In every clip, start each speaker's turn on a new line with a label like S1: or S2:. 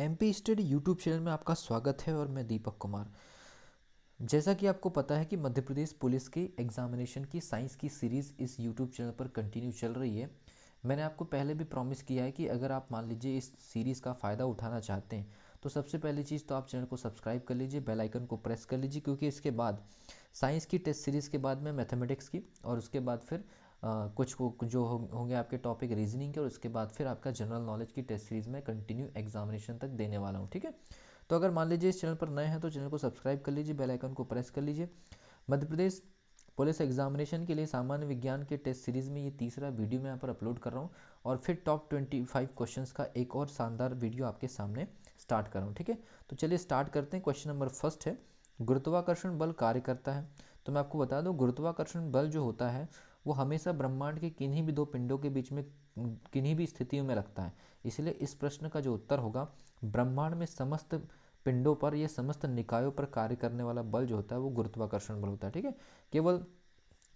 S1: MP study YouTube channel में आपका स्वागत है और मैं दीपक कुमार। जैसा कि आपको पता है कि मध्य प्रदेश पुलिस की एग्जामिनेशन की साइंस की सीरीज़ इस यूट्यूब चैनल पर कंटिन्यू चल रही है। मैंने आपको पहले भी प्रॉमिस किया है कि अगर आप मान लीजिए इस सीरीज़ का फ़ायदा उठाना चाहते हैं तो सबसे पहली चीज़ तो आप चैनल को सब्सक्राइब कर लीजिए, बेल आइकन को प्रेस कर लीजिए, क्योंकि इसके बाद साइंस की टेस्ट सीरीज़ के बाद में मैथमेटिक्स की और उसके बाद फिर कुछ जो होंगे आपके टॉपिक रीजनिंग के, और उसके बाद फिर आपका जनरल नॉलेज की टेस्ट सीरीज़ में कंटिन्यू एग्जामिनेशन तक देने वाला हूँ। ठीक है, तो अगर मान लीजिए इस चैनल पर नए हैं तो चैनल को सब्सक्राइब कर लीजिए, बेल आइकन को प्रेस कर लीजिए। मध्य प्रदेश पुलिस एग्जामिनेशन के लिए सामान्य विज्ञान के टेस्ट सीरीज़ में ये तीसरा वीडियो मैं यहाँ पर अपलोड कर रहा हूँ और फिर टॉप 25 क्वेश्चंस का एक और शानदार वीडियो आपके सामने स्टार्ट कर रहा हूँ। ठीक है, तो चलिए स्टार्ट करते हैं। क्वेश्चन नंबर फर्स्ट है, गुरुत्वाकर्षण बल कार्य करता है। तो मैं आपको बता दूं, गुरुत्वाकर्षण बल जो होता है वो हमेशा ब्रह्मांड के किन्हीं भी दो पिंडों के बीच में किन्हीं भी स्थितियों में रखता है। इसलिए इस प्रश्न का जो उत्तर होगा, ब्रह्मांड में समस्त पिंडों पर या समस्त निकायों पर कार्य करने वाला बल जो होता है वो गुरुत्वाकर्षण बल होता है। ठीक है, केवल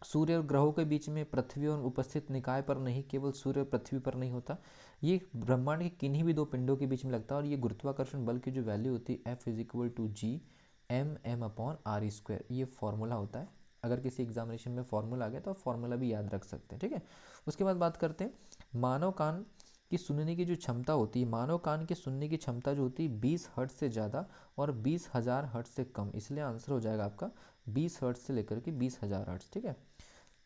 S1: सूर्य और ग्रहों के बीच में पृथ्वी और उपस्थित निकाय पर नहीं, केवल सूर्य और पृथ्वी पर नहीं होता, ये ब्रह्मांड के किन्हीं भी दो पिंडों के बीच में लगता है। और ये गुरुत्वाकर्षण बल की जो वैल्यू होती है F=G m/r², ये फॉर्मूला होता है। अगर किसी एग्जामिनेशन में फॉर्मूला आ गया तो आप फॉर्मूला भी याद रख सकते हैं। ठीक है, उसके बाद बात करते हैं मानव कान की सुनने की जो क्षमता होती है। मानव कान के सुनने की क्षमता जो होती है 20 हर्ट्ज से ज़्यादा और 20,000 हर्ट्ज से कम, इसलिए आंसर हो जाएगा आपका 20 हर्ट्ज से लेकर के 20,000 हर्ट्ज। ठीक है,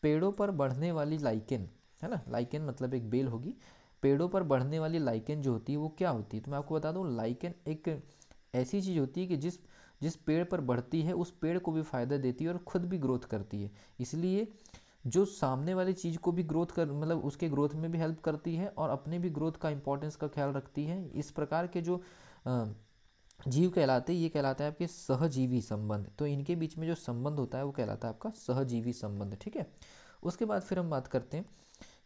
S1: पेड़ों पर बढ़ने वाली लाइकेन, है ना, लाइकेन मतलब एक बेल होगी। पेड़ों पर बढ़ने वाली लाइकेन जो होती है वो क्या होती है? तो मैं आपको बता दूं, लाइकेन एक ऐसी चीज़ होती है कि जिस जिस पेड़ पर बढ़ती है उस पेड़ को भी फायदा देती है और खुद भी ग्रोथ करती है। इसलिए जो सामने वाली चीज़ को भी ग्रोथ कर मतलब उसके ग्रोथ में भी हेल्प करती है और अपने भी ग्रोथ का इंपॉर्टेंस का ख्याल रखती है। इस प्रकार के जो जीव कहलाते हैं, ये कहलाता है आपके सहजीवी संबंध। तो इनके बीच में जो संबंध होता है वो कहलाता है आपका सहजीवी संबंध। ठीक है, उसके बाद फिर हम बात करते हैं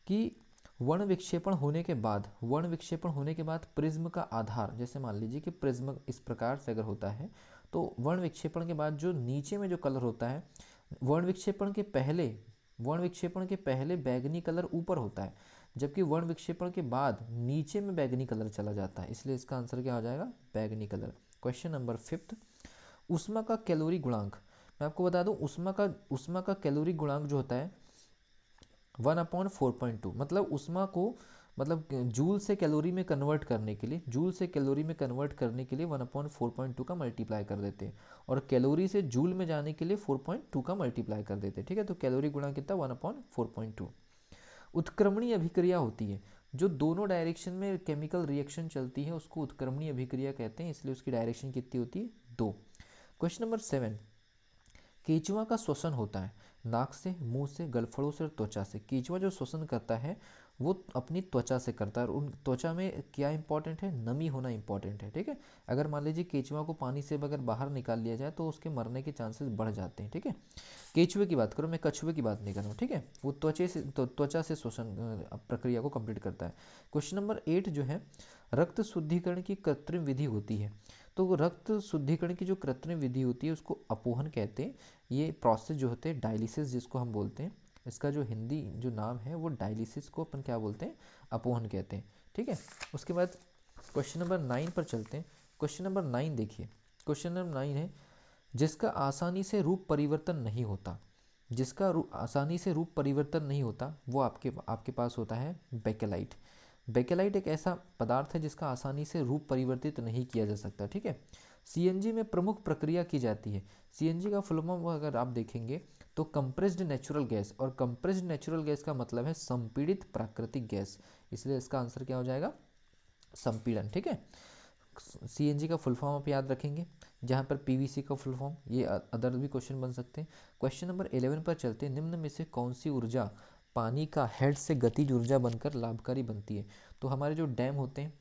S1: कि वर्ण विक्षेपण होने के बाद प्रिज्म का आधार, जैसे मान लीजिए कि प्रिज्म इस प्रकार से अगर होता है तो वर्ण विक्षेपण के बाद जो नीचे में जो कलर होता है, वर्ण विक्षेपण के पहले वर्ण विक्षेपण के पहले बैगनी कलर ऊपर होता है, जबकि वर्ण विक्षेपण के बाद नीचे में बैगनी कलर चला जाता है, इसलिए इसका आंसर क्या हो जाएगा? बैगनी कलर। क्वेश्चन नंबर फिफ्थ, उष्मा का कैलोरी गुणांक। मैं आपको बता दूं, उष्मा का कैलोरी गुणांक जो होता है 1/4.2, मतलब उष्मा को मतलब जूल से कैलोरी में कन्वर्ट करने के लिए 1/4.2 का मल्टीप्लाई कर देते हैं और कैलोरी से जूल में जाने के लिए 4.2 का मल्टीप्लाई कर देते हैं। ठीक है, तो कैलोरी गुणांक कितना? 1/4.2। उत्क्रमणीय अभिक्रिया होती है, जो दोनों डायरेक्शन में केमिकल रिएक्शन चलती है उसको उत्क्रमणीय अभिक्रिया कहते हैं, इसलिए उसकी डायरेक्शन कितनी होती है? 2। क्वेश्चन नंबर 7, केंचुआ का श्वसन होता है नाक से, मुंह से, गलफड़ों से और त्वचा से। केंचुआ जो श्वसन करता है वो अपनी त्वचा से करता है और उन त्वचा में क्या इंपॉर्टेंट है? नमी होना इंपॉर्टेंट है। ठीक है, अगर मान लीजिए केंचुआ को पानी से अगर बाहर निकाल लिया जाए तो उसके मरने के चांसेस बढ़ जाते हैं। ठीक है, केंचुए की बात करो, मैं कछुए की बात नहीं कर रहा हूँ। ठीक है, वो त्वचा से श्वसन प्रक्रिया को कंप्लीट करता है। क्वेश्चन नंबर 8 जो है, रक्त शुद्धिकरण की कृत्रिम विधि होती है। तो रक्त शुद्धिकरण की जो कृत्रिम विधि होती है उसको अपोहन कहते हैं। ये प्रोसेस जो होते हैं डायलिसिस जिसको हम बोलते हैं, इसका जो हिंदी जो नाम है वो डायलिसिस को अपन क्या बोलते हैं? अपोहन कहते हैं। ठीक है, उसके बाद क्वेश्चन नंबर 9 पर चलते हैं। क्वेश्चन नंबर 9 देखिए, क्वेश्चन नंबर 9 है, जिसका आसानी से रूप परिवर्तन नहीं होता। आसानी से रूप परिवर्तन नहीं होता वो आपके आपके पास होता है बेकेलाइट। बेकेलाइट एक ऐसा पदार्थ है जिसका आसानी से रूप परिवर्तित नहीं किया जा सकता। ठीक है, सीएनजी में प्रमुख प्रक्रिया की जाती है। सीएनजी का फुल फॉर्म अगर आप देखेंगे तो कंप्रेस्ड नेचुरल गैस, और कंप्रेस्ड नेचुरल गैस का मतलब है संपीड़ित प्राकृतिक गैस, इसलिए इसका आंसर क्या हो जाएगा? संपीड़न। ठीक है, सीएनजी का फुल फॉर्म आप याद रखेंगे, जहाँ पर पीवीसी का फुल फॉर्म, ये अदर भी क्वेश्चन बन सकते हैं। क्वेश्चन नंबर 11 पर चलते हैं, निम्न में से कौन सी ऊर्जा पानी का हेड से गतिज ऊर्जा बनकर लाभकारी बनती है? तो हमारे जो डैम होते हैं,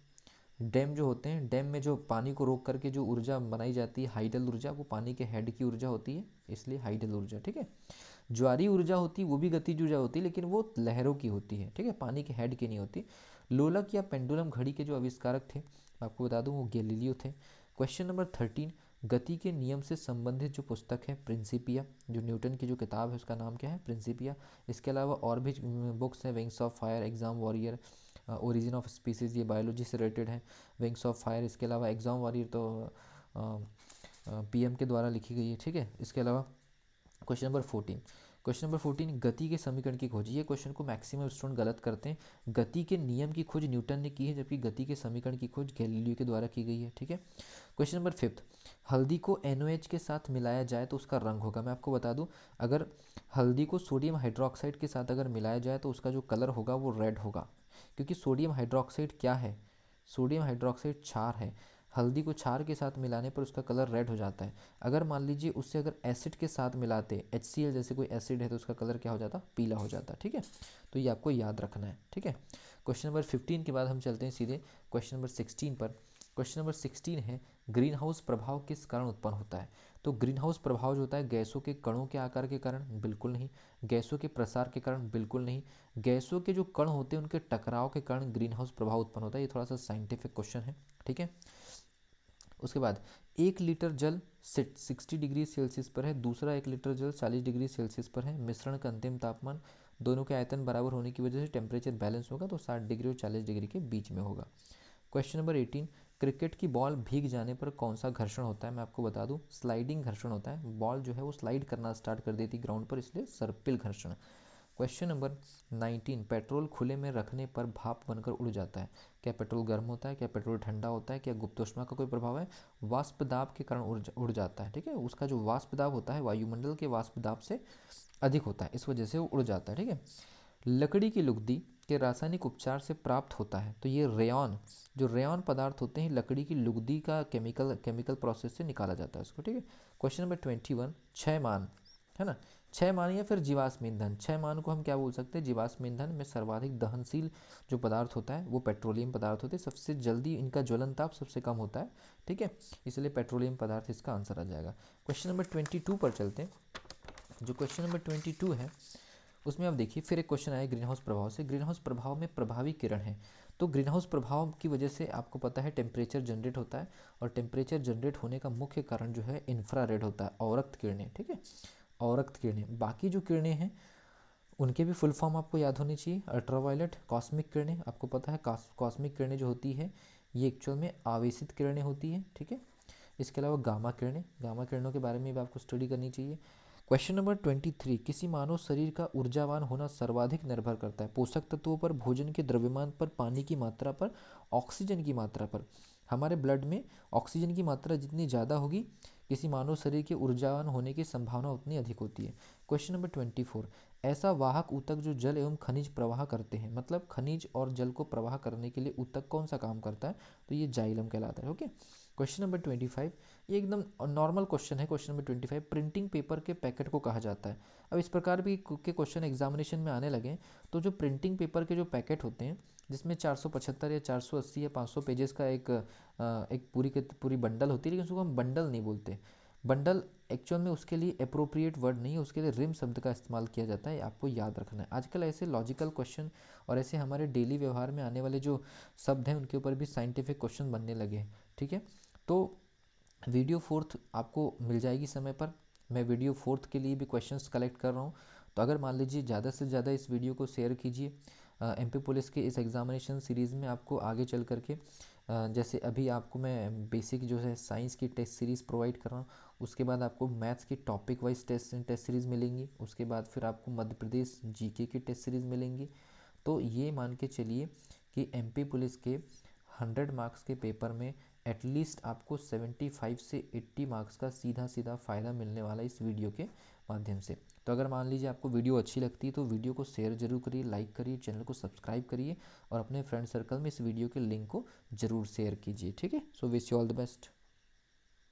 S1: डैम में जो पानी को रोक करके जो ऊर्जा बनाई जाती है हाइडल ऊर्जा, वो पानी के हेड की ऊर्जा होती है, इसलिए हाइडल ऊर्जा। ठीक है, ज्वारी ऊर्जा होती है वो भी गतिज ऊर्जा होती है लेकिन वो लहरों की होती है। ठीक है, पानी के हेड की नहीं होती। लोलक या पेंडुलम घड़ी के जो आविष्कारक थे आपको बता दूं वो गैलीलियो थे। क्वेश्चन नंबर 13, गति के नियम से संबंधित जो पुस्तक है प्रिंसिपिया, जो न्यूटन की जो किताब है उसका नाम क्या है? प्रिंसिपिया। इसके अलावा और भी बुक्स हैं, wings of fire, exam warrior, origin of species ये बायोलॉजी से रिलेटेड है। विंग्स ऑफ फायर, इसके अलावा एग्जाम वॉरियर तो पीएम के द्वारा लिखी गई है, ठीक है। इसके अलावा क्वेश्चन नंबर 14, क्वेश्चन नंबर 14 गति के समीकरण की खोज। ये क्वेश्चन को मैक्सिमम स्टूडेंट गलत करते हैं। गति के नियम की खोज न्यूटन ने की है, जबकि गति के समीकरण की खोज गैलीलियो के द्वारा की गई है, ठीक है। क्वेश्चन नंबर 5, हल्दी को NaOH के साथ मिलाया जाए तो उसका रंग होगा। मैं आपको बता दूं, अगर हल्दी को सोडियम हाइड्रोक्साइड के साथ अगर मिलाया जाए तो उसका जो कलर होगा वो रेड होगा, क्योंकि सोडियम हाइड्रोक्साइड क्या है, सोडियम हाइड्रोक्साइड क्षार है। हल्दी को क्षार के साथ मिलाने पर उसका कलर रेड हो जाता है। अगर मान लीजिए उससे अगर एसिड के साथ मिलाते, HCl जैसे कोई एसिड है, तो उसका कलर क्या हो जाता, पीला हो जाता, ठीक है। तो ये आपको याद रखना है, ठीक है। क्वेश्चन नंबर 15 के बाद हम चलते हैं सीधे क्वेश्चन नंबर 16 पर। क्वेश्चन नंबर 16 है ग्रीन हाउस प्रभाव किस कारण उत्पन्न होता है। तो ग्रीन हाउस प्रभाव जो होता है गैसों के कणों के आकार के कारण, बिल्कुल नहीं। गैसों के प्रसार के कारण, बिल्कुल नहीं। गैसों के जो कण होते हैं उनके टकराव के कारण ग्रीन हाउस प्रभाव उत्पन्न होता है। ये थोड़ा सा साइंटिफिक क्वेश्चन है, ठीक है। उसके बाद 1 लीटर जल 60 डिग्री सेल्सियस पर है, दूसरा 1 लीटर जल 40 डिग्री सेल्सियस पर है। मिश्रण का अंतिम तापमान, दोनों के आयतन बराबर होने की वजह से टेम्परेचर बैलेंस होगा, तो 60 डिग्री और 40 डिग्री के बीच में होगा। क्वेश्चन नंबर 18, क्रिकेट की बॉल भीग जाने पर कौन सा घर्षण होता है। मैं आपको बता दूं, स्लाइडिंग घर्षण होता है। बॉल जो है वो स्लाइड करना स्टार्ट कर देती ग्राउंड पर, इसलिए सर्पिल घर्षण। क्वेश्चन नंबर 19, पेट्रोल खुले में रखने पर भाप बनकर उड़ जाता है। क्या पेट्रोल गर्म होता है, क्या पेट्रोल ठंडा होता है, क्या गुप्तोष्मा का कोई प्रभाव है। वाष्प दाब के कारण उड़ जाता है, ठीक है। उसका जो वाष्प दाब होता है वायुमंडल के वाष्प दाब से अधिक होता है, इस वजह से वो उड़ जाता है, ठीक है। लकड़ी की लुगदी के रासायनिक उपचार से प्राप्त होता है। तो ये रेयॉन, जो रेयॉन पदार्थ होते हैं लकड़ी की लुगदी का केमिकल प्रोसेस से निकाला जाता है उसको, ठीक है। क्वेश्चन नंबर 21, क्षय मान है ना, क्षय मान या फिर जीवाश्म ईंधन। क्षय मान को हम क्या बोल सकते हैं, जीवाश्म ईंधन में सर्वाधिक दहनशील जो पदार्थ होता है वो पेट्रोलियम पदार्थ होते हैं, सबसे जल्दी इनका ज्वलन ताप सबसे कम होता है, ठीक है। इसलिए पेट्रोलियम पदार्थ इसका आंसर आ जाएगा। क्वेश्चन नंबर 22 पर चलते हैं। जो क्वेश्चन नंबर 22 है उसमें आप देखिए फिर एक क्वेश्चन आया ग्रीन हाउस प्रभाव से। ग्रीन हाउस प्रभाव में प्रभावी किरण है। तो ग्रीन हाउस प्रभाव की वजह से आपको पता है टेम्परेचर जनरेट होता है, और टेम्परेचर जनरेट होने का मुख्य कारण जो है इंफ्रारेड होता है, अवरक्त किरणें, ठीक है। अवरक्त किरणें, बाकी जो किरणें हैं उनके भी फुल फॉर्म आपको याद होनी चाहिए। अल्ट्रावायलेट, कॉस्मिक किरणें, आपको पता है कॉस्मिक किरणें जो होती है ये एक्चुअल में आवेशित किरणें होती हैं, ठीक है। इसके अलावा गामा किरणें, गामा किरणों के बारे में भी आपको स्टडी करनी चाहिए। क्वेश्चन नंबर 23, किसी मानव शरीर का ऊर्जावान होना सर्वाधिक निर्भर करता है पोषक तत्वों पर, भोजन के द्रव्यमान पर, पानी की मात्रा पर, ऑक्सीजन की मात्रा पर। हमारे ब्लड में ऑक्सीजन की मात्रा जितनी ज़्यादा होगी किसी मानव शरीर के ऊर्जावान होने की संभावना उतनी अधिक होती है। क्वेश्चन नंबर 24, ऐसा वाहक ऊतक जो जल एवं खनिज प्रवाह करते हैं, मतलब खनिज और जल को प्रवाह करने के लिए ऊतक कौन सा काम करता है, तो ये जाइलम कहलाता है, ओके। क्वेश्चन नंबर 25, ये एकदम नॉर्मल क्वेश्चन है। क्वेश्चन नंबर 25, प्रिंटिंग पेपर के पैकेट को कहा जाता है। अब इस प्रकार भी के क्वेश्चन एग्जामिनेशन में आने लगे, तो जो प्रिंटिंग पेपर के जो पैकेट होते हैं जिसमें 475 या 480 या 500 पेजेस का एक पूरी बंडल होती है, लेकिन उसको हम बंडल नहीं बोलते। बंडल एक्चुअल में उसके लिए अप्रोप्रिएट वर्ड नहीं है, उसके लिए रिम शब्द का इस्तेमाल किया जाता है, आपको याद रखना है। आजकल ऐसे लॉजिकल क्वेश्चन और ऐसे हमारे डेली व्यवहार में आने वाले जो शब्द हैं उनके ऊपर भी साइंटिफिक क्वेश्चन बनने लगे हैं, ठीक है। तो वीडियो फोर्थ आपको मिल जाएगी समय पर। मैं वीडियो फोर्थ के लिए भी क्वेश्चंस कलेक्ट कर रहा हूँ, तो अगर मान लीजिए ज़्यादा से ज़्यादा इस वीडियो को शेयर कीजिए। MP पुलिस के इस एग्जामिनेशन सीरीज़ में आपको आगे चल करके जैसे अभी आपको मैं बेसिक जो है साइंस की टेस्ट सीरीज़ प्रोवाइड कर रहा हूँ, उसके बाद आपको मैथ्स की टॉपिक वाइज टेस्ट सीरीज़ मिलेंगी, उसके बाद फिर आपको मध्य प्रदेश GK की टेस्ट सीरीज़ मिलेंगी। तो ये मान के चलिए कि MP पुलिस के 100 मार्क्स के पेपर में एटलीस्ट आपको 75 से 80 मार्क्स का सीधा सीधा फ़ायदा मिलने वाला है इस वीडियो के माध्यम से। तो अगर मान लीजिए आपको वीडियो अच्छी लगती है तो वीडियो को शेयर जरूर करिए, लाइक करिए, चैनल को सब्सक्राइब करिए और अपने फ्रेंड सर्कल में इस वीडियो के लिंक को जरूर शेयर कीजिए, ठीक है। So wish you all the best.